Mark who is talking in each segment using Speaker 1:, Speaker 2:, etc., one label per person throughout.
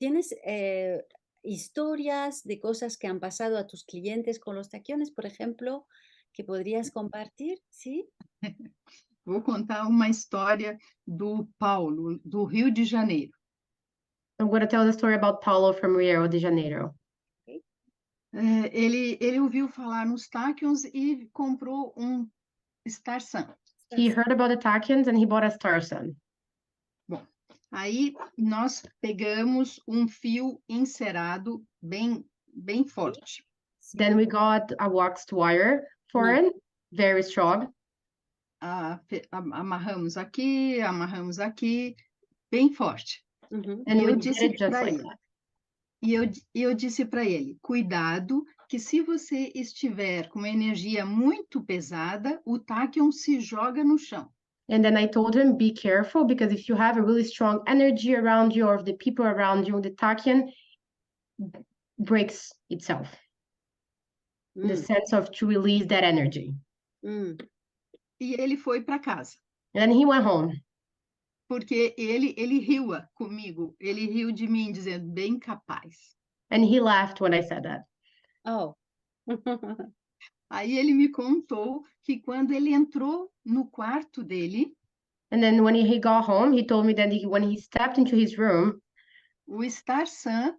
Speaker 1: ¿Tienes historias de cosas que han pasado a tus clientes con los taquiones, por ejemplo, que podrías compartir? ¿Sí?
Speaker 2: Vou contar uma história do Paulo, do Rio de Janeiro.
Speaker 3: I'm going to tell the story about Paulo from Rio de Janeiro.
Speaker 2: Ele ouviu falar nos Tachyons e comprou um Star Sun.
Speaker 3: He heard about the Tachyons and he bought a Star Sun.
Speaker 2: Bom, aí nós pegamos um fio encerado bem forte.
Speaker 3: Then we got a waxed wire for it, very strong.
Speaker 2: Amarramos aqui, bem forte.
Speaker 1: Ujú.
Speaker 3: And
Speaker 2: E
Speaker 3: we
Speaker 2: eu
Speaker 3: did
Speaker 2: disse
Speaker 3: it just
Speaker 2: para
Speaker 3: like
Speaker 2: ele,
Speaker 3: that.
Speaker 2: eu disse para ele, cuidado, que se você estiver com uma energia muito pesada, o Tachyon se joga no chão.
Speaker 3: And then I told him, be careful, because if you have a really strong energy around you or if the people around you, the Tachyon breaks itself. The sense of to release that energy.
Speaker 2: E ele foi para casa,
Speaker 3: And then he went home.
Speaker 2: porque ele riu comigo, ele riu de mim, dizendo, bem capaz.
Speaker 3: And he laughed when I said that.
Speaker 1: Oh.
Speaker 2: Aí ele me contou que quando ele entrou no quarto dele,
Speaker 3: And then when he got home, he told me that when he stepped into his room,
Speaker 2: o Star Sun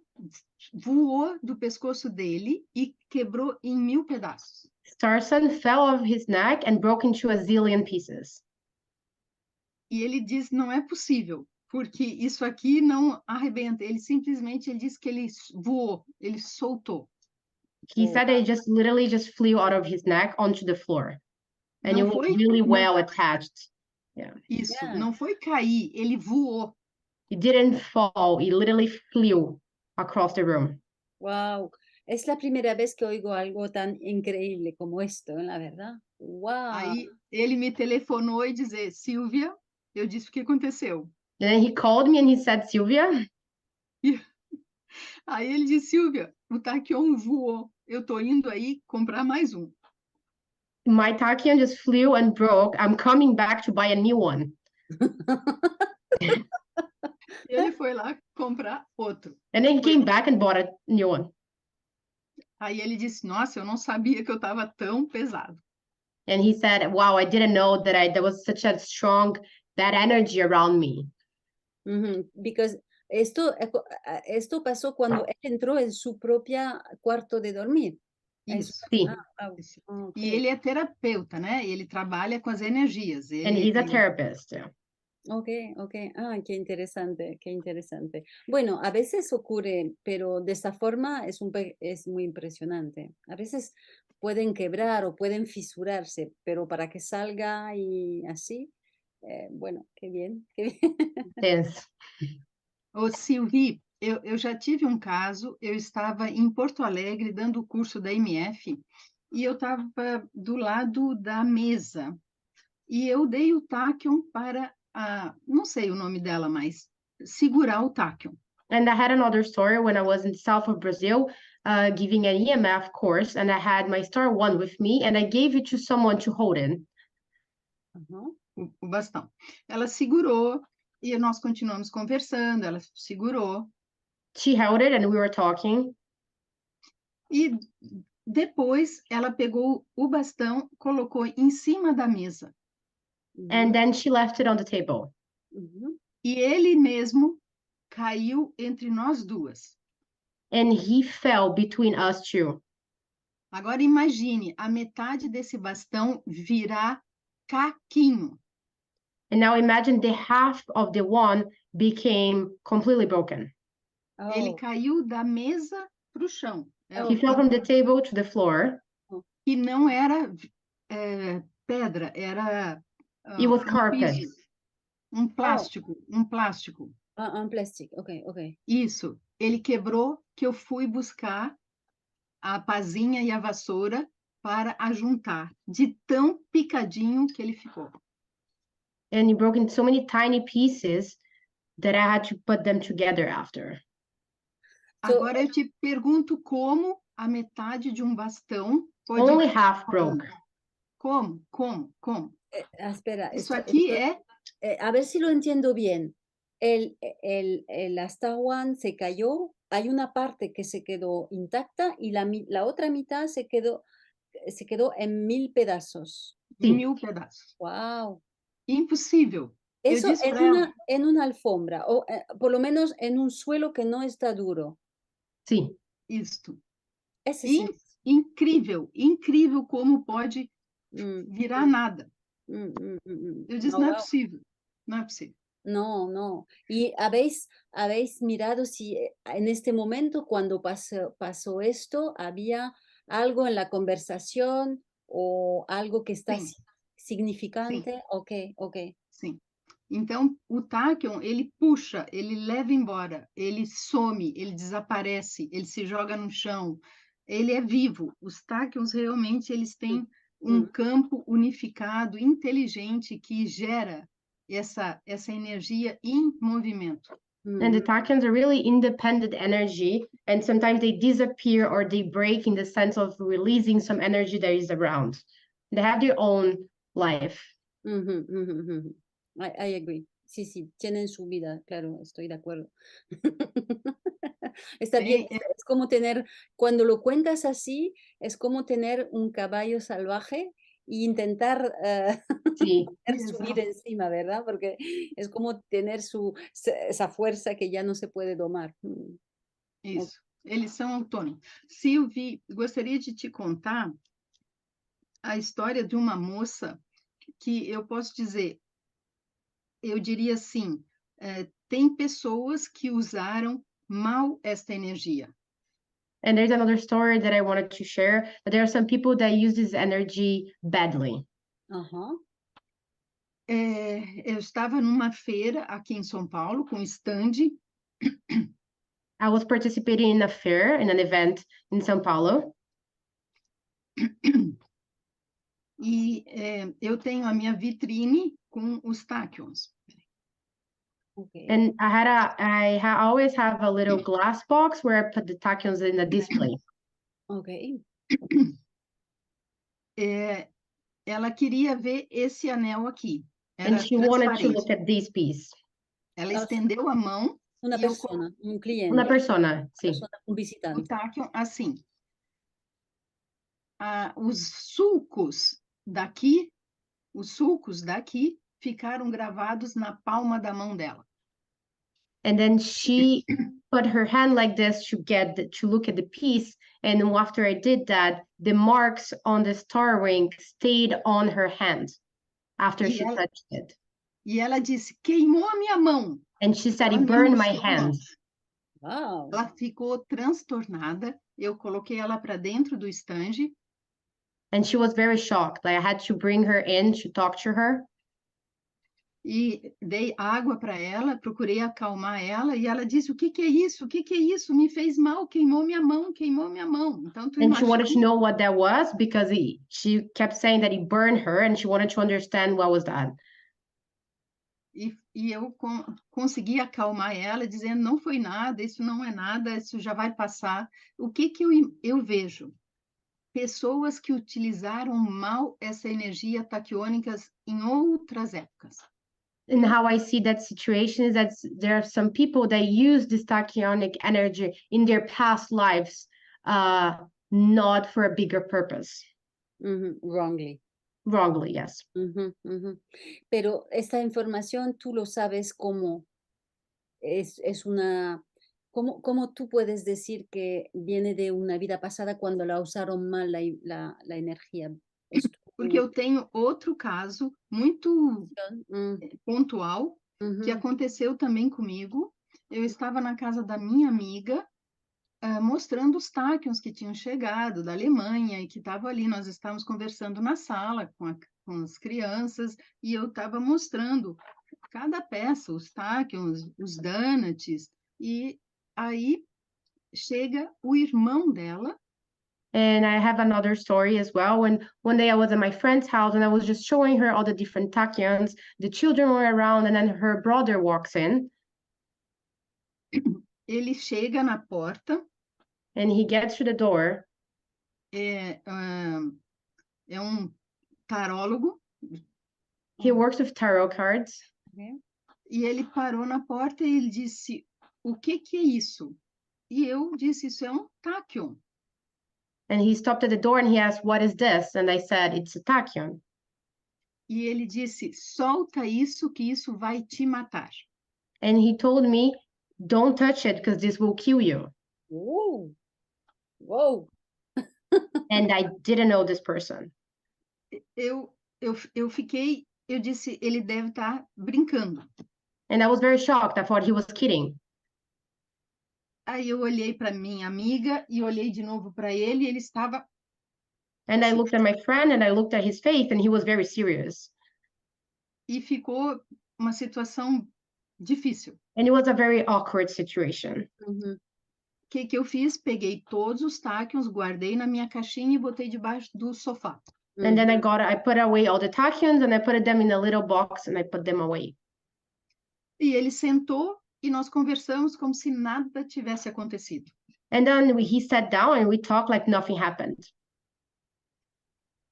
Speaker 2: voou do pescoço dele e quebrou em 1000 pedaços.
Speaker 3: Star Sun fell off his neck and broke into a zillion pieces.
Speaker 2: E ele disse, não é possível, porque isso aqui não arrebenta. Ele disse que ele voou, ele soltou.
Speaker 3: He said that it just literally just flew out of his neck onto the floor. And it
Speaker 2: Não
Speaker 3: was
Speaker 2: foi,
Speaker 3: really
Speaker 2: não-
Speaker 3: well attached. Yeah.
Speaker 2: Isso,
Speaker 1: Yeah.
Speaker 2: não foi cair, ele voou.
Speaker 3: It didn't fall, it literally flew across the room.
Speaker 1: Wow. Es la primera vez que oigo algo tan increíble como esto, la verdad. Wow.
Speaker 2: Aí ele me telefonou e disse, Silvia, eu disse o que aconteceu.
Speaker 3: And then he called me and he said, Sylvia,
Speaker 2: Aí ele disse, Silvia, o Tachyon voou, eu estou indo aí comprar mais um.
Speaker 3: my Tachyon just flew and broke. I'm coming back to buy a new one.
Speaker 2: E ele foi lá comprar outro.
Speaker 3: And then he came back and bought a new one.
Speaker 2: Aí ele disse, nossa, eu não sabia que eu estava tão pesado.
Speaker 3: And he said, wow, I didn't know that there was such a strong, that energy around me.
Speaker 1: Ujú. Because esto pasó cuando él entró en su propia cuarto de dormir.
Speaker 2: Isso.
Speaker 3: Sim.
Speaker 1: Wow.
Speaker 2: Isso.
Speaker 1: Ok.
Speaker 2: E ele é terapeuta, né? Ele trabalha com as energias.
Speaker 3: And he's a therapist. Yeah.
Speaker 1: Ok, ok. Ah, qué interesante, qué interesante. Bueno, a veces ocurre, pero de esta forma es muy impresionante. A veces pueden quebrar o pueden fisurarse, pero para que salga y así, bueno, qué bien, qué bien.
Speaker 3: Yes.
Speaker 2: Ô, Silvi, eu já tive um caso, eu estava em Porto Alegre dando o curso da MF e eu estava do lado da mesa e eu dei o Tachyon para não sei o nome dela, mas segurar o Tachyon.
Speaker 3: And I had another story when I was in the south of Brazil, giving an EMF course, and I had my Star One with me, and I gave it to someone to hold it.
Speaker 1: Ujú.
Speaker 2: O bastão. Ela segurou e nós continuamos conversando, ela segurou
Speaker 3: She held it, and we were talking.
Speaker 2: e depois ela pegou o bastão, colocou em cima da mesa
Speaker 3: And then she left it on the table.
Speaker 1: Ujú.
Speaker 2: e ele mesmo caiu entre nós duas.
Speaker 3: And he fell between us two.
Speaker 2: Agora imagine a metade desse bastão virar caquinho.
Speaker 3: And now imagine the half of the one became completely broken.
Speaker 2: Ele
Speaker 1: Oh,
Speaker 2: caiu da mesa para o chão.
Speaker 3: He fell from the table to the floor.
Speaker 2: E não era pedra, era
Speaker 3: It was
Speaker 2: um
Speaker 3: carpet.
Speaker 2: piso, um plástico.
Speaker 1: un plastic, ok, ok.
Speaker 2: Isso, ele quebrou que eu fui buscar a pazinha e a vassoura para ajuntar, de tão picadinho que ele ficou.
Speaker 3: And it broke into so many tiny pieces that I had to put them together after.
Speaker 1: So-
Speaker 2: Agora eu te pergunto como a metade de um bastão pode...
Speaker 3: Only half broke.
Speaker 2: Como?
Speaker 1: Espera,
Speaker 2: Isso aqui é...
Speaker 1: a ver si lo entiendo bien. la Star One se cayó, hay una parte que se quedó intacta y la otra mitad se quedó en 1000 pedazos.
Speaker 2: em
Speaker 3: Sí.
Speaker 2: 1000 pedaços.
Speaker 1: Wow.
Speaker 2: Impossível. Eu
Speaker 1: Eso
Speaker 2: disse para ela,
Speaker 1: en una alfombra, o por lo menos en un suelo que no está duro.
Speaker 3: Sí.
Speaker 2: isto.
Speaker 1: Ese sí.
Speaker 2: Incrível, incrível como pode
Speaker 1: Mm,
Speaker 2: virar nada. Eu disse,
Speaker 1: Oh,
Speaker 2: não é
Speaker 1: wow.
Speaker 2: possível, não é possível.
Speaker 1: No, no. ¿Y habéis mirado si en este momento, cuando pasó esto, había algo en la conversación o algo que está
Speaker 2: Sim,
Speaker 1: significante? Ok, ok.
Speaker 2: sim. Então, o Tachyon, ele puxa, ele leva embora, ele some, ele desaparece, ele se joga no chão, ele é vivo. Os Tachyons, realmente, eles têm um campo unificado, inteligente, que gera essa energia em movimento.
Speaker 3: And the tachyons are really independent energy, and sometimes they disappear or they break in the sense of releasing some energy that is around. They have their own life.
Speaker 1: I agree. Sí, sí, tienen su vida, claro, estoy de acuerdo. Está bien, es como tener, cuando lo cuentas así, es como tener un caballo salvaje e intentar
Speaker 3: Sí.
Speaker 1: subir encima, ¿verdad? Porque es como tener esa fuerza que ya no se puede domar.
Speaker 2: Isso, eles são autônomos. Sylvie, gostaria de te contar a história de uma moça que eu posso dizer, eu diria assim, tem pessoas que usaram mal esta energia.
Speaker 3: And there's another story that I wanted to share, that there are some people that use this energy badly.
Speaker 2: Eu estava numa feira aqui em São Paulo, com stand.
Speaker 3: I was participating in a fair, in an event in São Paulo.
Speaker 2: E eu tenho a minha vitrine com os tachyons.
Speaker 1: Okay.
Speaker 3: And I always have a little glass box where I put the tachyons in the display.
Speaker 1: Okay.
Speaker 2: Ela queria ver esse anel aqui.
Speaker 3: And she wanted to look at this piece.
Speaker 2: Ela estendeu a mão.
Speaker 1: Una persona, un cliente.
Speaker 3: Una persona, sí.
Speaker 1: Un visitante.
Speaker 2: O tachyon, assim. Os sulcos daqui ficaram gravados na palma da mão dela.
Speaker 3: And then she put her hand like this to look at the piece. And after I did that, the marks on the star ring stayed on her hand after she touched it.
Speaker 2: E ela disse, queimou a minha mão.
Speaker 3: And she said, it burned my hand.
Speaker 1: Wow.
Speaker 2: Ela ficou transtornada. Eu coloquei ela para dentro do stand.
Speaker 3: And she was very shocked. Like I had to bring her in to talk to her.
Speaker 2: E dei água para ela, procurei acalmar ela, e ela disse, o que é isso? O que é isso? Me fez mal, queimou minha mão, queimou minha mão. Então, tu
Speaker 3: And she wanted to know what that was, because she kept saying that it burned her, and she wanted to understand what was that.
Speaker 2: E eu consegui acalmar ela, dizendo, não foi nada, isso não é nada, isso já vai passar. O que eu vejo? Pessoas que utilizaram mal essa energia taquiônica em outras épocas.
Speaker 3: And how I see that situation is that there are some people that use this tachyonic energy in their past lives, not for a bigger purpose.
Speaker 1: Wrongly.
Speaker 3: Wrongly, yes.
Speaker 1: Pero esta información tú lo sabes cómo es una... ¿Cómo tú puedes decir que viene de una vida pasada cuando la usaron mal la energía?
Speaker 2: Porque eu tenho outro caso muito pontual que aconteceu também comigo. Eu estava na casa da minha amiga, mostrando os tachyons que tinham chegado da Alemanha e que estavam ali. Nós estávamos conversando na sala com as crianças e eu estava mostrando cada peça, os tachyons, os donuts. E aí chega o irmão dela.
Speaker 3: And I have another story as well. When one day I was at my friend's house and I was just showing her all the different tachyons, the children were around, and then her brother walks in.
Speaker 2: Ele chega na porta.
Speaker 3: And he gets to the door.
Speaker 2: É tarólogo.
Speaker 3: He works with tarot cards.
Speaker 1: Okay.
Speaker 2: E ele parou na porta e ele disse: "O que que é isso?" E eu disse: "Isso é um tachyon."
Speaker 3: And he stopped at the door and he asked, "What is this?" And I said, "It's a tachyon."
Speaker 2: E ele disse: "Solta isso, que isso vai te matar."
Speaker 3: And he told me, "Don't touch it because this will kill you."
Speaker 1: Uau! Uau!
Speaker 3: And I didn't know this person.
Speaker 2: Eu fiquei, eu disse: "Ele deve estar brincando."
Speaker 3: And I was very shocked. I thought he was kidding.
Speaker 2: Aí eu olhei para minha amiga e olhei de novo para ele e ele estava
Speaker 3: And I looked at my friend and I looked at his face and he was very serious.
Speaker 2: e ficou uma situação difícil.
Speaker 3: And it was a very awkward situation.
Speaker 1: Uhum.
Speaker 2: O que que eu fiz? Peguei todos os tachyons, guardei na minha caixinha e botei debaixo do sofá.
Speaker 3: And then I put away all the tachyons and I put them in a little box and I put them away.
Speaker 2: E ele sentou e nós conversamos como se nada tivesse acontecido.
Speaker 3: And then he sat down and we talked like nothing happened.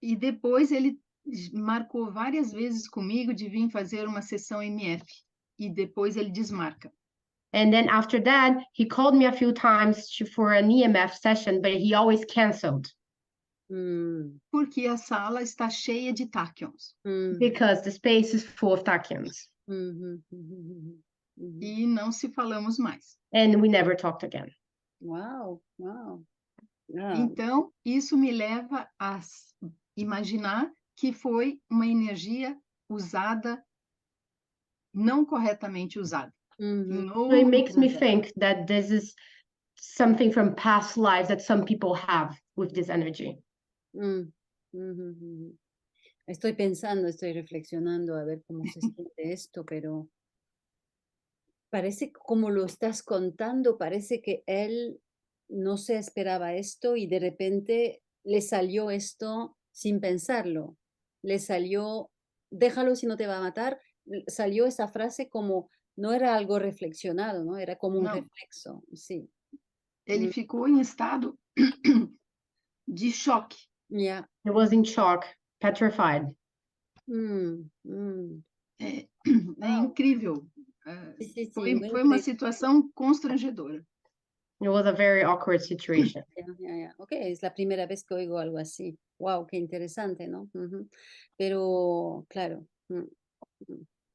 Speaker 2: E depois ele marcou várias vezes comigo de vir fazer uma sessão MF. E depois ele desmarca.
Speaker 3: And then after that, he called me a few times for an EMF session, but he always canceled
Speaker 2: Porque a sala está cheia de tachyons.
Speaker 3: because the space is full of tachyons.
Speaker 2: E não se falamos mais.
Speaker 3: And we never talked again.
Speaker 1: Uau, uau. Ah,
Speaker 2: Então, isso me leva a imaginar que foi uma energia usada, não corretamente usada. Em
Speaker 3: So it
Speaker 2: outro
Speaker 3: makes me
Speaker 2: projeto.
Speaker 3: think that this is something from past lives that some people have with this energy.
Speaker 1: Estoy pensando, estoy reflexionando a ver cómo se siente esto, pero parece que como lo estás contando, parece que él no se esperaba esto y de repente le salió esto sin pensarlo. Le salió, déjalo si no te va a matar. Salió esa frase como no era algo reflexionado, ¿no? Era como un
Speaker 2: Não.
Speaker 1: reflexo, sí.
Speaker 2: Ele ficou em estado de choque.
Speaker 1: Ya.
Speaker 3: He was in shock, petrified.
Speaker 2: É
Speaker 1: Wow.
Speaker 2: incrível.
Speaker 1: Sí, sí, sí,
Speaker 2: Foi
Speaker 1: muy
Speaker 2: uma
Speaker 1: increíble.
Speaker 2: situação constrangedora.
Speaker 3: It was a very awkward situation.
Speaker 1: Ya. Ok, es la primera vez que oigo algo así. Wow, qué interesante, ¿no? Ujú. Pero, claro,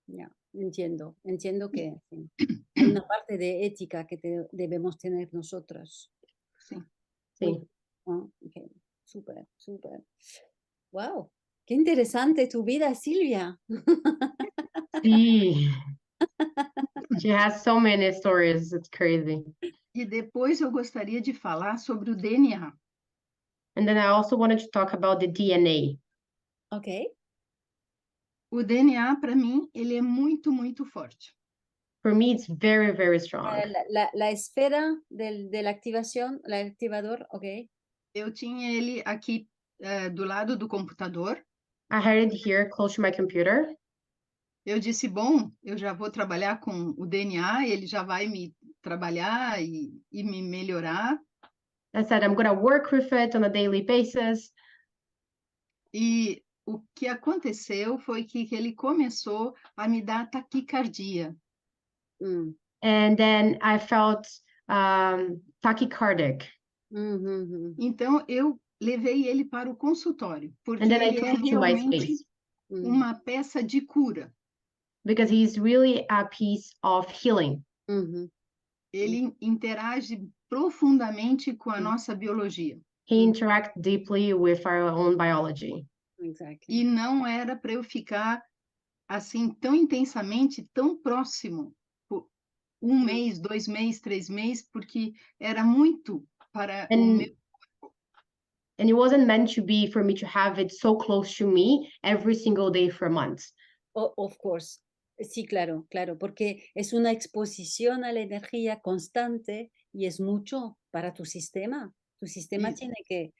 Speaker 1: ya, entiendo que sí, hay una parte de ética que debemos tener nosotros.
Speaker 2: Sim.
Speaker 1: Muy
Speaker 3: Sí.
Speaker 1: bien, ok, súper, súper. Wow, qué interesante tu vida, Silvia.
Speaker 3: Sí. She has so many stories. It's crazy.
Speaker 2: E depois eu gostaria de falar sobre o DNA.
Speaker 3: And then I also wanted to talk about the DNA.
Speaker 1: Ok.
Speaker 2: O DNA, para mim, ele é muito, muito forte.
Speaker 3: For me, it's very, very strong.
Speaker 1: La esfera de la activación, el activador, ok.
Speaker 2: Eu tinha ele aqui do lado do computador.
Speaker 3: I had it here close to my computer.
Speaker 2: Eu disse, bom, eu já vou trabalhar com o DNA, ele já vai me trabalhar e me melhorar.
Speaker 3: I said, I'm going to work with it on a daily basis.
Speaker 2: E o que aconteceu foi que ele começou a me dar taquicardia.
Speaker 3: And then I felt tachycardic.
Speaker 2: Então, eu levei ele para o consultório, porque
Speaker 3: And then I
Speaker 2: ele
Speaker 3: took
Speaker 2: é
Speaker 3: him to my
Speaker 2: realmente
Speaker 3: space
Speaker 2: uma peça de cura.
Speaker 3: because he's really a piece of healing.
Speaker 2: Ele interage profundamente com a nossa biologia.
Speaker 3: He interacts deeply with our own biology.
Speaker 1: Exactly.
Speaker 2: E não era para eu ficar assim tão intensamente, tão próximo, por 1 mês, 2 meses, 3 meses, porque era muito para o meu.
Speaker 3: And it wasn't meant to be for me to have it so close to me every single day for months.
Speaker 1: Of course. Sí, claro, claro, porque es una exposición a la energía constante y es mucho para tu sistema. Tu sistema tiene que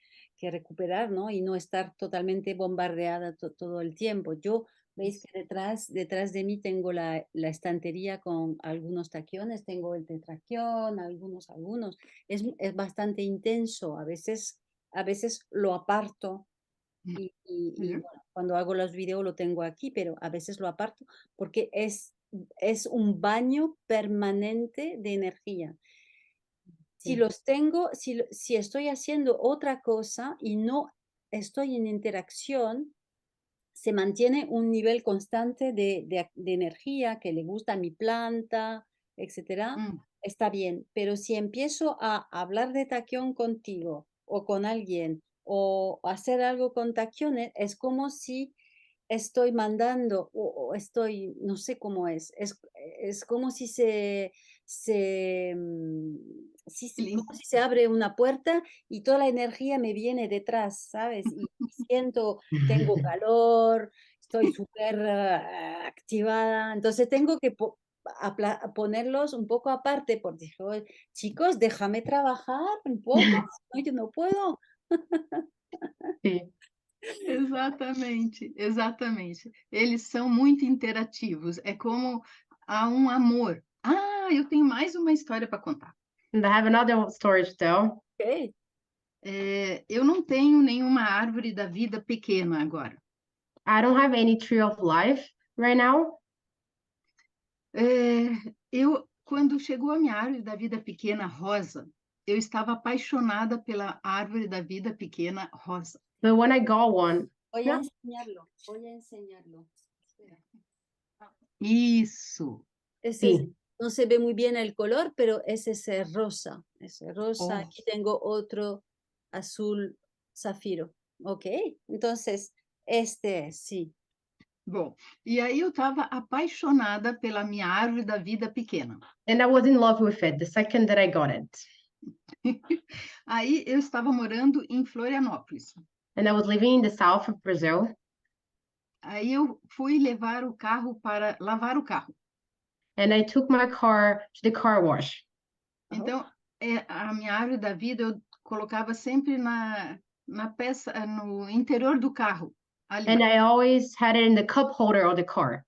Speaker 1: recuperar, ¿no? Y no estar totalmente bombardeada todo el tiempo. Yo, veis que detrás de mí tengo la estantería con algunos taquiones, tengo el tetraquión, algunos. Es bastante intenso. A veces lo aparto. Y bueno, cuando hago los videos lo tengo aquí, pero a veces lo aparto porque es es un baño permanente de energía. Si
Speaker 3: Sí.
Speaker 1: los tengo, si estoy haciendo otra cosa y no estoy en interacción, se mantiene un nivel constante de energía que le gusta a mi planta, etcétera,
Speaker 2: Hum,
Speaker 1: está bien. Pero si empiezo a hablar de tachyon contigo o con alguien o hacer algo con tachyones, es como si estoy mandando o estoy, no sé cómo es como si sí, sí,
Speaker 2: ele
Speaker 1: como si se abre una puerta y toda la energía me viene detrás, ¿sabes? Y siento, tengo calor, estoy súper activada, entonces tengo que ponerlos un poco aparte, porque digo, chicos, déjame trabajar un poco, si no, yo no puedo.
Speaker 3: Sí.
Speaker 2: exatamente, exatamente. Eles são muito interativos, é como há um amor. Ah, eu tenho mais uma história para contar.
Speaker 3: And I have another story to tell.
Speaker 1: Ok.
Speaker 2: Eu não tenho nenhuma árvore da vida pequena agora.
Speaker 3: I don't have any tree of life right now.
Speaker 2: Quando chegou a minha árvore da vida pequena rosa, eu estava apaixonada pela árvore da vida pequena rosa.
Speaker 3: But when I got one,
Speaker 1: Voy a
Speaker 3: yeah,
Speaker 1: enseñarlo, voy a enseñarlo. Espera.
Speaker 2: Isso.
Speaker 1: Ese
Speaker 3: sí.
Speaker 1: no se ve muy bien el color, pero es ese rosa, ese rosa.
Speaker 2: Oh.
Speaker 1: Aquí tengo otro azul zafiro. Ok, entonces este sí.
Speaker 2: Bom, e aí eu estava apaixonada pela minha árvore da vida pequena.
Speaker 3: And I was in love with it the second that I got it.
Speaker 2: Aí eu estava morando em Florianópolis.
Speaker 3: And I was living in the south of Brazil.
Speaker 2: Aí eu fui levar o carro para lavar o carro.
Speaker 3: And I took my car to the car wash.
Speaker 2: Então, a minha árvore da vida eu colocava sempre na peça, no interior do carro, ali.
Speaker 3: And I always had it in the cup holder of the car.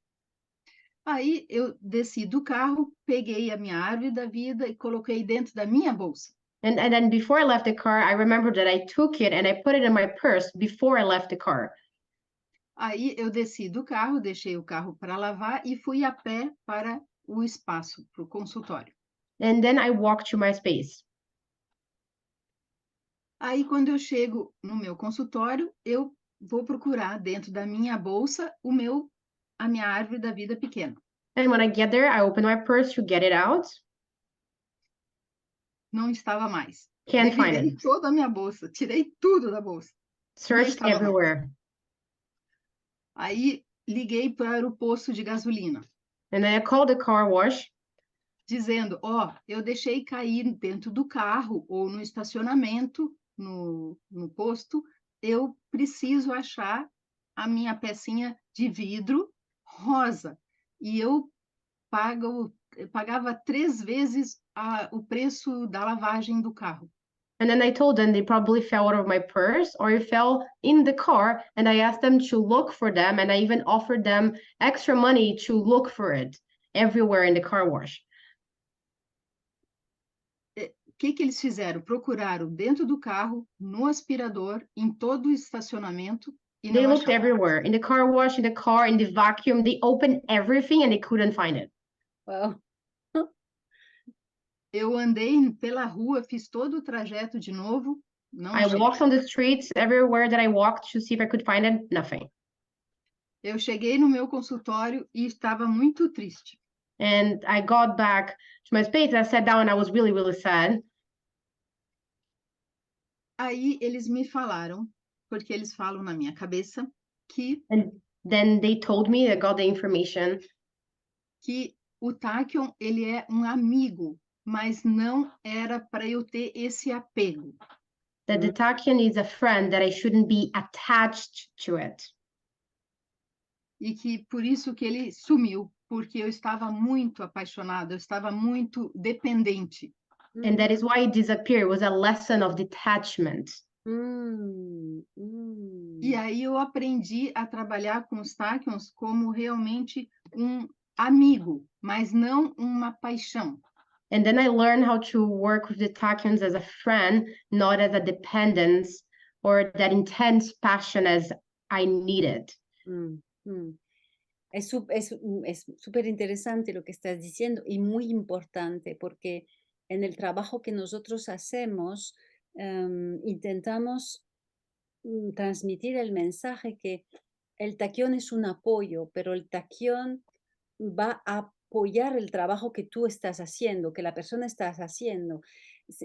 Speaker 2: Aí eu desci do carro, peguei a minha árvore da vida e coloquei dentro da minha bolsa.
Speaker 3: And then before I left the car, I remembered that I took it and I put it in my purse before I left the car.
Speaker 2: Aí eu desci do carro, deixei o carro para lavar e fui a pé para o espaço, para o consultório.
Speaker 3: And then I walked to my space.
Speaker 2: Aí, quando eu chego no meu consultório, eu vou procurar dentro da minha bolsa a minha árvore da vida pequena.
Speaker 3: And when I get there, I open my purse to get it out.
Speaker 2: Não estava mais.
Speaker 3: Can't find
Speaker 2: Revirei
Speaker 3: it.
Speaker 2: toda a minha bolsa, tirei tudo da bolsa.
Speaker 3: Searched
Speaker 2: estava mais.
Speaker 3: everywhere.
Speaker 2: Aí liguei para o posto de gasolina,
Speaker 3: And then I called the car wash.
Speaker 2: dizendo: eu deixei cair dentro do carro ou no estacionamento, no posto, eu preciso achar a minha pecinha de vidro rosa. E eu pagava 3 vezes o preço da lavagem do carro.
Speaker 3: And then I told them they probably fell out of my purse or it fell in the car. And I asked them to look for them. And I even offered them extra money to look for it everywhere in the car wash.
Speaker 2: O que eles fizeram? Procuraram dentro do carro, no aspirador, em todo o estacionamento e
Speaker 3: They
Speaker 2: não
Speaker 3: looked
Speaker 2: acharam.
Speaker 3: everywhere in the car wash, in the car, in the vacuum. They opened everything and they couldn't find it.
Speaker 1: Wow.
Speaker 2: Eu andei pela rua, fiz todo o trajeto de novo, não
Speaker 3: I
Speaker 2: achei.
Speaker 3: walked on the streets everywhere that I walked to see if I could find it. Nothing.
Speaker 2: Eu cheguei no meu consultório e estava muito triste.
Speaker 3: And I got back to my space. I sat down and I was really, really sad.
Speaker 2: Aí eles me falaram, porque eles falam na minha cabeça, que
Speaker 3: And then they told me, I got the information
Speaker 2: o tachyon, ele é um amigo, mas não era para eu ter esse apego.
Speaker 3: that the tachyon is a friend, that I shouldn't be attached to it.
Speaker 2: E que por isso que ele sumiu, porque eu estava muito apaixonada, eu estava muito dependente.
Speaker 3: And that is why it disappeared. It was a lesson of detachment.
Speaker 2: E aí eu aprendi a trabalhar com os tachyons como realmente um amigo, mas não uma paixão.
Speaker 3: And then I learned how to work with the tachyons as a friend, not as a dependence or that intense passion as I needed.
Speaker 1: Es súper interesante lo que estás diciendo y muy importante porque en el trabajo que nosotros hacemos intentamos transmitir el mensaje que el taquión es un apoyo, pero el taquión va a apoyar el trabajo que tú estás haciendo, que la persona está haciendo.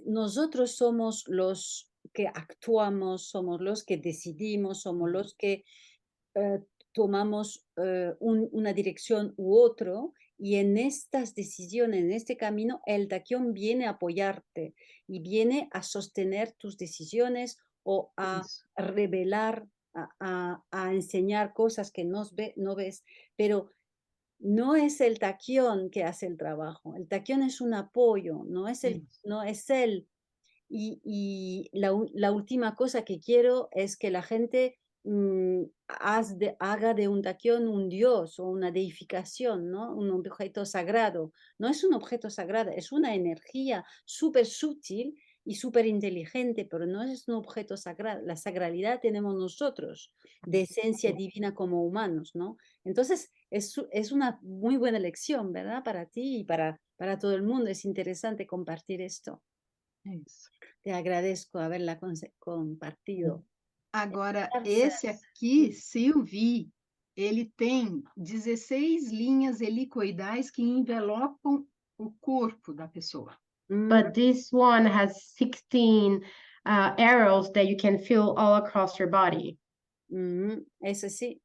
Speaker 1: Nosotros somos los que actuamos, somos los que decidimos, somos los que eh, tomamos una dirección u otro y en estas decisiones, en este camino, el taquión viene a apoyarte y viene a sostener tus decisiones o a
Speaker 2: Isso,
Speaker 1: revelar, a enseñar cosas que no ves, pero no es el taquión que hace el trabajo, el taquión es un apoyo,
Speaker 2: isso.
Speaker 1: no es él y la última cosa que quiero es que la gente haga de un taquión un dios o una deificación, ¿no? Un objeto sagrado. No es un objeto sagrado, es una energía súper sutil y súper inteligente, pero no es un objeto sagrado. La sagralidad tenemos nosotros, de esencia divina como humanos, ¿no? Entonces, es una muy buena lección, ¿verdad? Para ti y para todo el mundo. Es interesante compartir esto.
Speaker 2: É isso.
Speaker 1: Te agradezco haberla compartido.
Speaker 2: Agora, esse
Speaker 1: Gracias.
Speaker 2: aqui, Sylvie, ele tem 16 linhas helicoidais que envelopam o corpo da pessoa.
Speaker 3: But this one has 16 arrows that you can feel all across your body.
Speaker 1: Ese sí.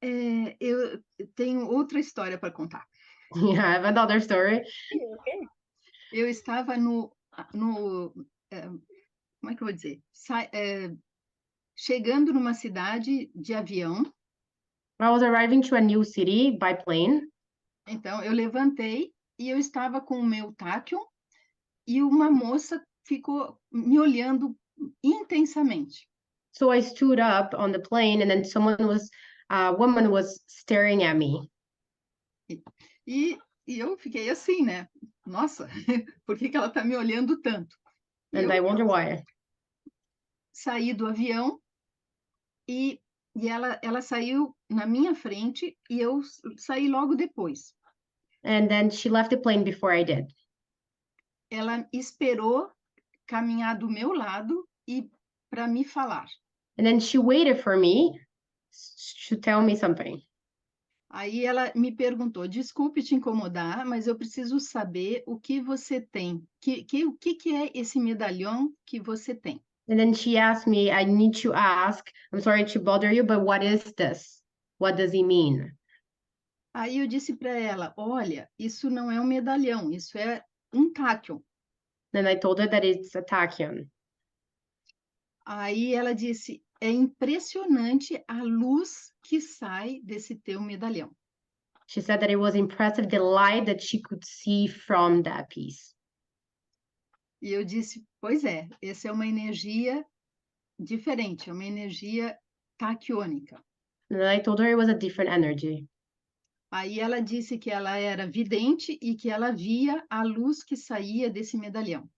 Speaker 2: Eu tenho outra história para contar.
Speaker 3: Yeah, I have another story.
Speaker 1: Sí, ok.
Speaker 2: Eu estava como é que eu vou dizer? Chegando numa cidade de avião,
Speaker 3: I was arriving to a new city by plane.
Speaker 2: então eu levantei e eu estava com o meu Tachyon e uma moça ficou me olhando intensamente.
Speaker 3: So I stood up on the plane and then a woman was staring at me.
Speaker 2: E, e eu fiquei assim, né? Nossa, por que que ela está me olhando tanto? E
Speaker 3: And I wonder why.
Speaker 2: saí do avião e, ela saiu na minha frente e eu saí logo depois.
Speaker 3: And then she left the plane before I did.
Speaker 2: Ela esperou caminhar do meu lado e para me falar.
Speaker 3: And then she waited for me to tell me something.
Speaker 2: Aí ela me perguntou: desculpe te incomodar, mas eu preciso saber o que você tem. O que é esse medalhão que você tem?
Speaker 3: And then she asked me, I need to ask, I'm sorry to bother you, but what is this? What does it mean?
Speaker 2: Aí eu disse para ela: olha, isso não é um medalhão, isso é um tachyon.
Speaker 3: Then I told her that it's a tachyon.
Speaker 2: Aí ela disse: é impressionante a luz que sai desse teu medalhão.
Speaker 3: She said that it was impressive the light that she could see from that piece.
Speaker 2: E eu disse: pois é, essa é uma energia diferente, é uma energia taquiônica.
Speaker 3: And then I told her it was a different energy.
Speaker 2: Aí ela disse que ela era vidente e que ela via a luz que saía desse medalhão.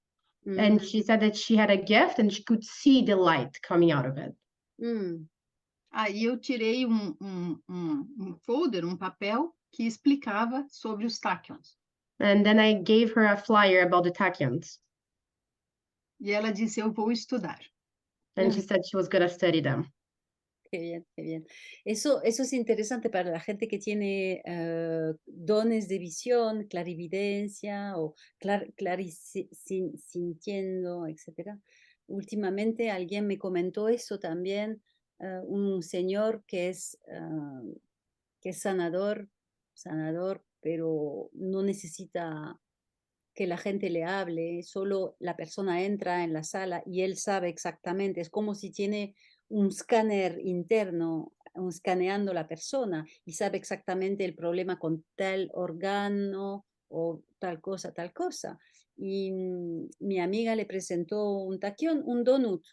Speaker 3: And she said that she had a gift and she could see the light coming out of it.
Speaker 2: Aí eu tirei um folder, um papel, que explicava sobre os tachyons.
Speaker 3: And then I gave her a flyer about the tachyons.
Speaker 2: E ela disse: eu vou estudar.
Speaker 3: And she said she was going to study them.
Speaker 1: Qué bien, qué bien. Eso es interesante para la gente que tiene dones de visión, clarividencia o sintiendo, etcétera. Últimamente alguien me comentó eso también, un señor que es sanador, pero no necesita que la gente le hable, solo la persona entra en la sala y él sabe exactamente, es como si tiene un escáner interno, escaneando la persona y sabe exactamente el problema con tal órgano o tal cosa, tal cosa. Y mi amiga le presentó un taquión, un donut,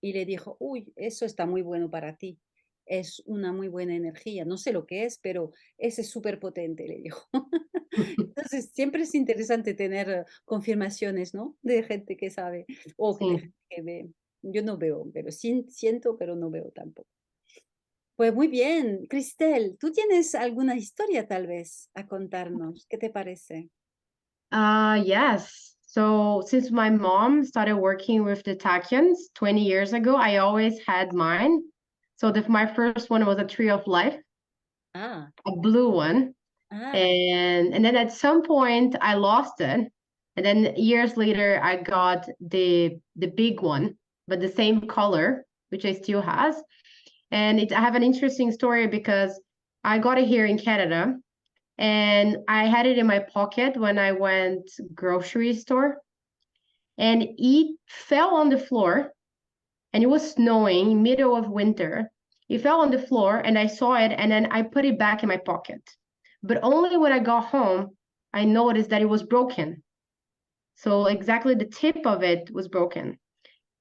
Speaker 1: y le dijo, uy, eso está muy bueno para ti. Es una muy buena energía. No sé lo que es, pero ese es súper potente, le dijo. Entonces, siempre es interesante tener confirmaciones, ¿no? De gente que sabe o de
Speaker 3: Sim.
Speaker 1: gente que ve. Yo no veo, pero siento, pero no veo tampoco. Pues muy bien. Cristel, ¿tú tienes alguna historia tal vez a contarnos? ¿Qué te parece?
Speaker 3: Yes. So since my mom started working with the Tachyons 20 years ago, I always had mine. So my first one was a tree of life,
Speaker 1: Ah,
Speaker 3: a blue one.
Speaker 1: ah,
Speaker 3: And then at some point I lost it. And then years later I got the big one, but the same color, which I still has. And I have an interesting story because I got it here in Canada and I had it in my pocket when I went grocery store, and it fell on the floor, and it was snowing, middle of winter. It fell on the floor and I saw it, and then I put it back in my pocket. But only when I got home, I noticed that it was broken. So exactly the tip of it was broken.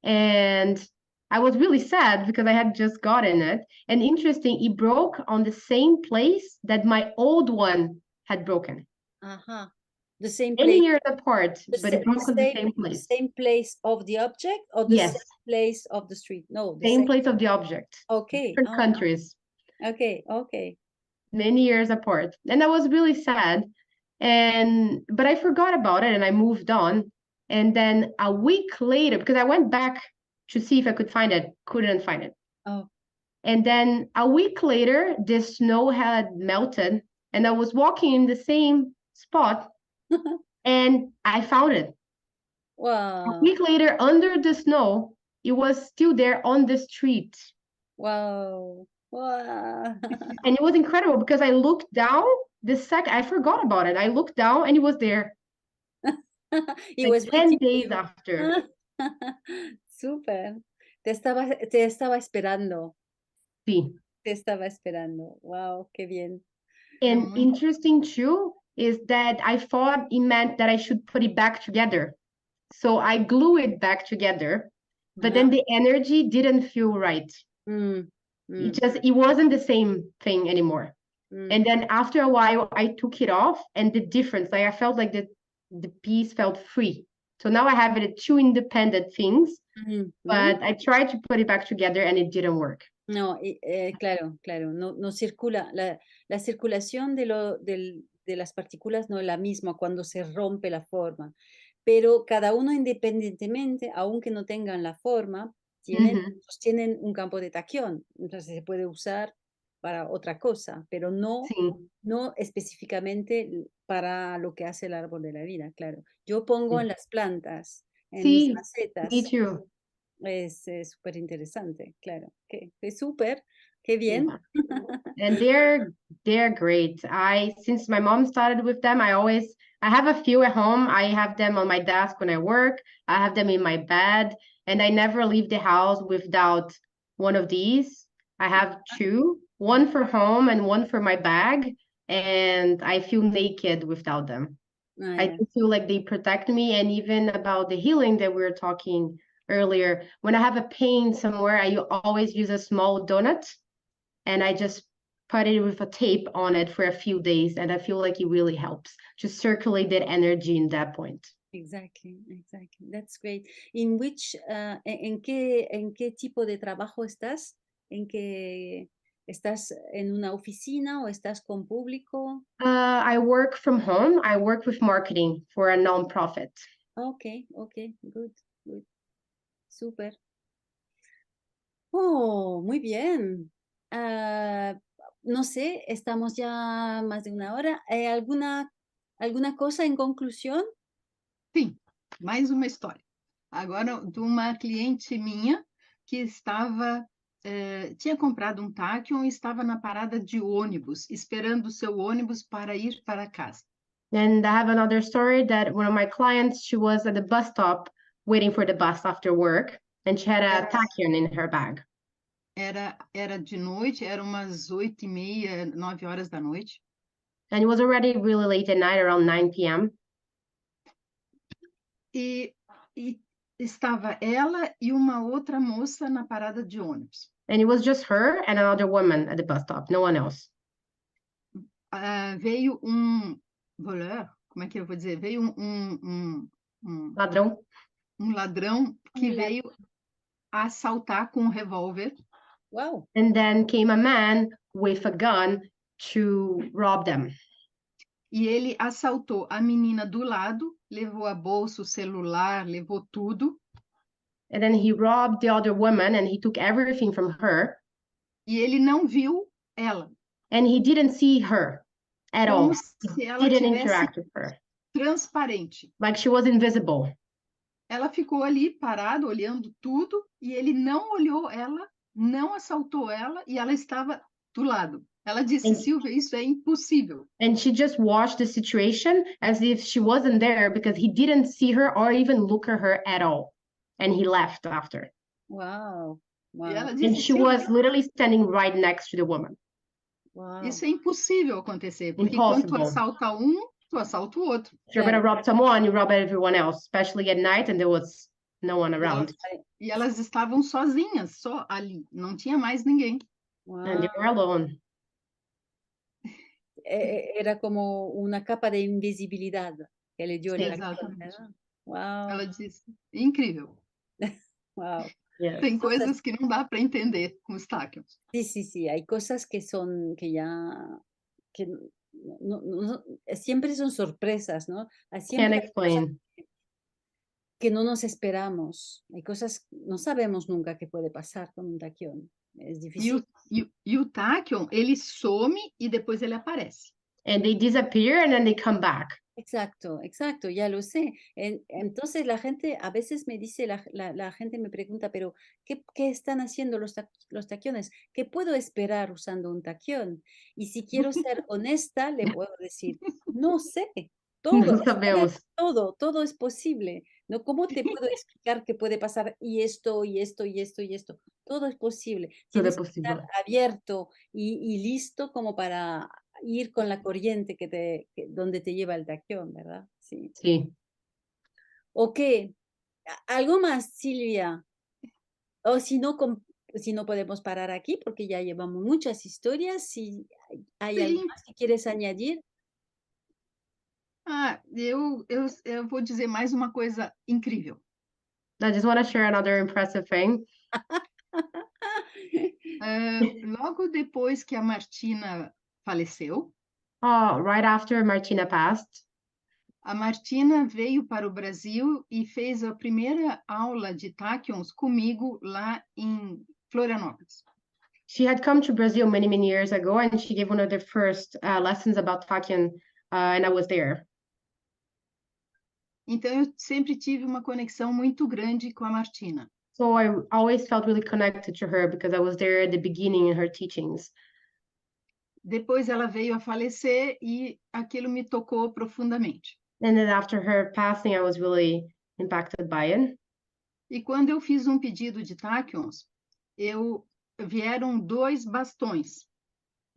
Speaker 3: And I was really sad because I had just gotten it. And interesting, it broke on the same place that my old one had broken.
Speaker 1: ajá. The same
Speaker 3: Many
Speaker 1: place,
Speaker 3: years apart, but it broke on the same place.
Speaker 1: same place of the object or the
Speaker 3: Yes,
Speaker 1: same place of the street? No, the
Speaker 3: same
Speaker 1: same.
Speaker 3: place of the object.
Speaker 1: Okay.
Speaker 3: Different countries,
Speaker 1: Okay, okay.
Speaker 3: many years apart. And I was really sad. But I forgot about it and I moved on. And then a week later, because I went back to see if I could find it, couldn't find it.
Speaker 1: Oh,
Speaker 3: And then a week later, the snow had melted and I was walking in the same spot and I found it. A
Speaker 1: wow,
Speaker 3: week later, under the snow, it was still there on the street.
Speaker 1: wow, wow.
Speaker 3: And it was incredible because I looked down I forgot about it. I looked down and it was there
Speaker 1: It
Speaker 3: like
Speaker 1: was
Speaker 3: 10
Speaker 1: waiting for
Speaker 3: days
Speaker 1: you.
Speaker 3: after.
Speaker 1: Súper. Te estaba esperando.
Speaker 3: Sí.
Speaker 1: Te estaba esperando. Wow, qué bien.
Speaker 3: And
Speaker 2: Muito.
Speaker 3: interesting too is that I thought it meant that I should put it back together. So I glue it back together, but then the energy didn't feel right.
Speaker 1: Mm, mm,
Speaker 3: It wasn't the same thing anymore.
Speaker 1: mm.
Speaker 3: And then after a while I took it off and the difference, like I felt like the piece felt free. So now I have it two independent things,
Speaker 1: Mm,
Speaker 3: but I tried to put it back together and it didn't work.
Speaker 1: No, claro, claro, no circula, la circulación de las partículas no es la misma cuando se rompe la forma, pero cada uno independientemente, aunque no tengan la forma, tienen un campo de tacción, entonces se puede usar para otra cosa, pero no,
Speaker 3: Sí,
Speaker 1: no específicamente para lo que hace el árbol de la vida, claro. Yo pongo en
Speaker 3: sí.
Speaker 1: las plantas, en mis
Speaker 3: Sí, me
Speaker 1: macetas.
Speaker 3: too.
Speaker 1: Es súper interesante, claro. Qué súper, qué bien.
Speaker 3: Yeah. And they're great. Since my mom started with them, I have a few at home. I have them on my desk when I work. I have them in my bed, and I never leave the house without one of these. I have two, one for home and one for my bag, and I feel naked without them.
Speaker 1: Ah,
Speaker 3: I
Speaker 1: ya.
Speaker 3: feel like they protect me. And even about the healing that we were talking earlier, when I have a pain somewhere, I always use a small donut and I just put it with a tape on it for a few days. And I feel like it really helps to circulate that energy in that point.
Speaker 1: Exactly, exactly. That's great. ¿En qué tipo de trabajo estás? ¿En qué estás en una oficina o estás con público?
Speaker 3: I work from home. I work with marketing for a nonprofit.
Speaker 1: Okay, good, good. Súper. Oh, muy bien. Ah, no sé, estamos ya más de una hora. ¿Alguna cosa en conclusión?
Speaker 2: Sim, mais uma história. Agora, de uma cliente minha que tinha comprado um Tachyon e estava na parada de ônibus, esperando o seu ônibus para ir para casa.
Speaker 3: And I have another story that one of my clients, she was at the bus stop waiting for the bus after work, and she had a tachyon in her bag.
Speaker 2: Era de noite, eram umas 8h30, 9 horas da noite.
Speaker 3: And it was already really late at night, around 9 p.m.
Speaker 2: E estava ela e uma outra moça na parada de ônibus.
Speaker 3: And it was just her and another woman at the bus stop, no one else.
Speaker 2: Veio voleur, como é que eu vou dizer? Veio um
Speaker 3: Ladrão.
Speaker 2: ladrão que veio assaltar com um revólver.
Speaker 1: Wow.
Speaker 3: And then came a man with a gun to rob them.
Speaker 2: E ele assaltou a menina do lado, levou a bolsa, o celular, levou tudo.
Speaker 3: And then he robbed the other woman and he took everything from her.
Speaker 2: E ele não viu ela,
Speaker 3: And he didn't see her at all.
Speaker 2: como se
Speaker 3: He
Speaker 2: ela
Speaker 3: didn't
Speaker 2: tivesse
Speaker 3: interact with her.
Speaker 2: transparente.
Speaker 3: Like she was invisible.
Speaker 2: Ela ficou ali parada, olhando tudo, e ele não olhou ela, não assaltou ela, e ela estava do lado. Ela disse,
Speaker 3: And-
Speaker 2: Silvia, isso é impossível.
Speaker 3: And she just watched the situation as if she wasn't there because he didn't see her or even look at her at all. And he left after.
Speaker 1: Wow.
Speaker 2: E
Speaker 1: Wow.
Speaker 2: ela
Speaker 3: And
Speaker 2: disse,
Speaker 3: she
Speaker 2: Silvia,
Speaker 3: was literally standing right next to the woman.
Speaker 1: Wow.
Speaker 2: isso é impossível acontecer, porque quando tu
Speaker 3: Impossible.
Speaker 2: assalta um, tu assalta o outro.
Speaker 3: If you're
Speaker 1: Claro.
Speaker 3: gonna rob someone, you rob everyone else, especially at night, and there was no one around.
Speaker 2: E elas estavam sozinhas, só ali, não tinha mais ninguém.
Speaker 3: And they
Speaker 1: Wow.
Speaker 3: were alone.
Speaker 1: Era como una capa de invisibilidad que le dio el tachón,
Speaker 2: Exatamente.
Speaker 1: ¿verdad? Wow.
Speaker 2: Ela disse, incrível.
Speaker 1: Wow.
Speaker 3: Yes.
Speaker 2: Tem coisas que não dá para entender com os táquions.
Speaker 1: Sí, sí, sí, hay cosas que son, que ya, que siempre son sorpresas, ¿no? Siempre
Speaker 3: Can't
Speaker 1: hay cosas
Speaker 3: explain.
Speaker 1: que no nos esperamos, hay cosas, no sabemos nunca qué puede pasar con un taquión, es
Speaker 2: E
Speaker 1: difícil.
Speaker 2: o táquion, ele some e depois ele aparece.
Speaker 3: And they disappear and then they come back.
Speaker 1: Exacto, exacto, ya lo sé. Entonces la gente, a veces me dice, la gente me pregunta, pero ¿qué están haciendo los taquiones? ¿Qué puedo esperar usando un taquión? Y si quiero ser honesta, le puedo decir, no sé, todo,
Speaker 3: No
Speaker 1: es que
Speaker 3: sabemos.
Speaker 1: todo es posible, ¿no? ¿Cómo te puedo explicar qué puede pasar y esto, y esto, y esto, y esto? Todo es posible.
Speaker 3: Todo
Speaker 1: Tienes
Speaker 3: es
Speaker 1: que estar
Speaker 3: posible.
Speaker 1: abierto y listo como para ir con la corriente donde te lleva el taquión, ¿verdad? Sí.
Speaker 3: Sí.
Speaker 1: Ok. ¿Algo más, Silvia? O si no, si no podemos parar aquí porque ya llevamos muchas historias. Si hay algo
Speaker 2: Sim.
Speaker 1: más que quieres añadir.
Speaker 2: Eu vou dizer mais uma coisa incrível.
Speaker 3: I just want to share another impressive thing.
Speaker 2: Logo depois que a Martina faleceu,
Speaker 3: Oh, right after Martina passed,
Speaker 2: a Martina veio para o Brasil e fez a primeira aula de táquions comigo lá em Florianópolis.
Speaker 3: she had come to Brazil many, many years ago, and she gave one of the first lessons about tachyon, and I was there.
Speaker 2: Então, eu sempre tive uma conexão muito grande com a Martina.
Speaker 3: So I always felt really connected to her because I was there at the beginning in her teachings.
Speaker 2: Depois ela veio a falecer e aquilo me tocou profundamente.
Speaker 3: And then after her passing, I was really impacted by it.
Speaker 2: E quando eu fiz um pedido de táquions, vieram 2 bastões.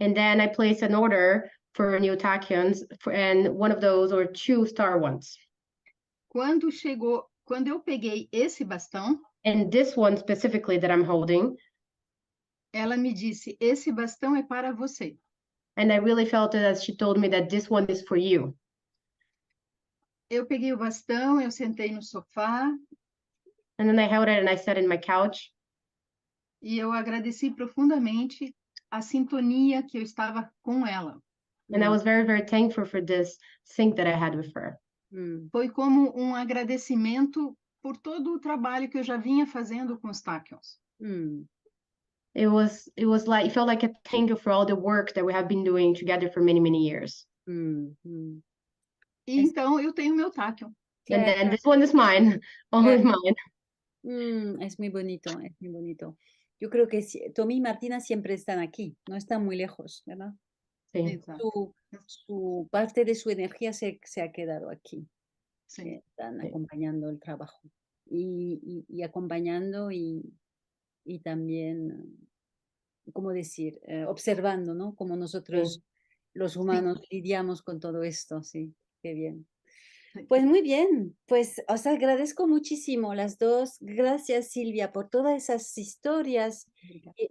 Speaker 3: And then I placed an order for new tachyons, and one of those or 2 star ones.
Speaker 2: Quando eu peguei esse bastão,
Speaker 3: And this one specifically that I'm holding,
Speaker 2: ela me disse: esse bastão é para você.
Speaker 3: and I really felt it as she told me that this one is for you.
Speaker 2: Eu peguei o bastão, eu sentei no sofá
Speaker 3: And then I held it and I sat in my couch.
Speaker 2: e eu agradeci profundamente a sintonia que eu estava com ela.
Speaker 3: And I was very, very thankful for this sync that I had with her.
Speaker 2: Foi como um agradecimento por todo o trabalho que eu já vinha fazendo com os táquions.
Speaker 3: It felt like a thank you for all the work that we have been doing together for many, many years.
Speaker 2: E então eu tenho meu táquion.
Speaker 3: And then this one is mine, only mine.
Speaker 1: Es muy bonito, es muy bonito. Yo creo que Tommy y Martina siempre están aquí, no están muy lejos, ¿verdad?
Speaker 3: Sí.
Speaker 2: Exato.
Speaker 1: Su parte de su energía se ha quedado aquí.
Speaker 2: Sim.
Speaker 1: Están
Speaker 3: Sí.
Speaker 1: acompañando el trabajo y acompañando y también, ¿cómo decir? Observando, ¿no? Cómo nosotros los humanos lidiamos con todo esto, sí, qué bien. Pues muy bien, pues os agradezco muchísimo las dos. Gracias, Silvia, por todas esas historias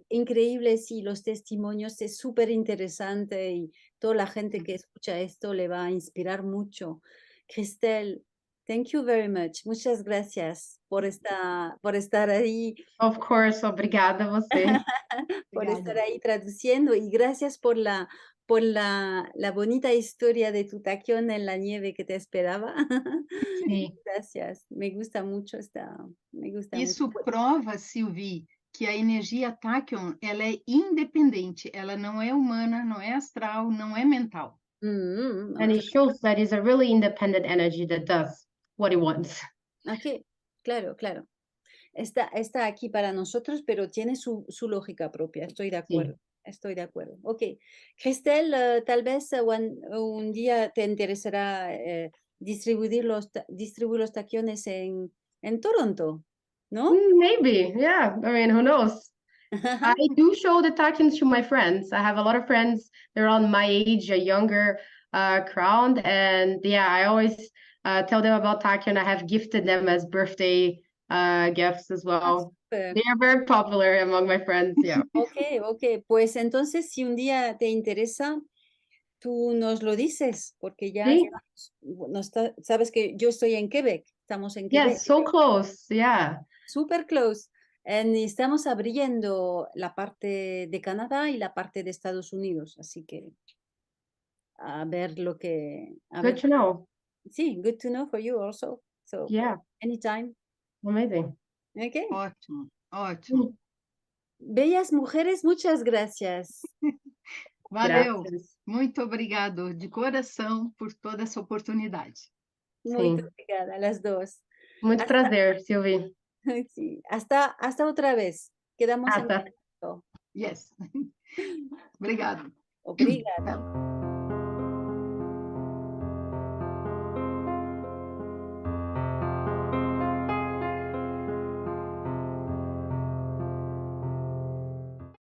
Speaker 1: increíbles y los testimonios. Es súper interesante y toda la gente que escucha esto le va a inspirar mucho. Cristel, Thank you very much. Muchas gracias por estar ahí,
Speaker 3: Of course, obrigada a você.
Speaker 1: por
Speaker 2: Obrigada.
Speaker 1: estar ahí traduciendo y gracias por la bonita historia de tu taquión en la nieve que te esperaba.
Speaker 3: Sim.
Speaker 1: Gracias. Me gusta mucho me gusta
Speaker 2: Isso
Speaker 1: mucho.
Speaker 2: prova, Sylvie, que a energia tachyon, ela é independente, ela não é humana, não é astral, não é mental.
Speaker 3: And
Speaker 1: Ok.
Speaker 3: it shows that it's a really independent energy that does what it wants.
Speaker 1: Ok, claro, claro. Está aquí para nosotros, pero tiene su lógica propia. Estoy de acuerdo. Estoy de acuerdo. Ok. Cristel, tal vez un día te interesará distribuir los taquiones en Toronto, ¿no?
Speaker 3: Maybe, yeah. I mean, who knows? I do show the tachyons to my friends. I have a lot of friends. They're around my age, a younger crowd, and yeah, I always tell them about tachyon. I have gifted them as birthday gifts as well.
Speaker 1: Súper.
Speaker 3: They are very popular among my friends. Yeah.
Speaker 1: Ok, ok. Pues entonces, si un día te interesa, tú nos lo dices, porque ya
Speaker 3: Sí.
Speaker 1: sabes que yo estoy en Quebec. Estamos en Quebec.
Speaker 3: Yes, so close. Yeah.
Speaker 1: Super close. Y estamos abriendo la parte de Canadá y la parte de Estados Unidos, así que a ver lo que...
Speaker 3: Good to know.
Speaker 1: Sí, good to know for you also. So,
Speaker 3: Yeah,
Speaker 1: anytime.
Speaker 3: amazing.
Speaker 1: Okay.
Speaker 2: Ótimo, ótimo.
Speaker 1: Bellas mujeres, muchas gracias.
Speaker 2: Valeu.
Speaker 3: Graças.
Speaker 2: Muito obrigado de coração por toda essa oportunidade.
Speaker 1: Muy
Speaker 3: Sim.
Speaker 1: obrigada, las dos.
Speaker 3: Muito prazer, Sylvie.
Speaker 1: Sí, hasta otra vez. Quedamos en
Speaker 3: Tá.
Speaker 1: contacto.
Speaker 2: Yes. Obrigado.
Speaker 1: Obrigada.
Speaker 2: Tchau.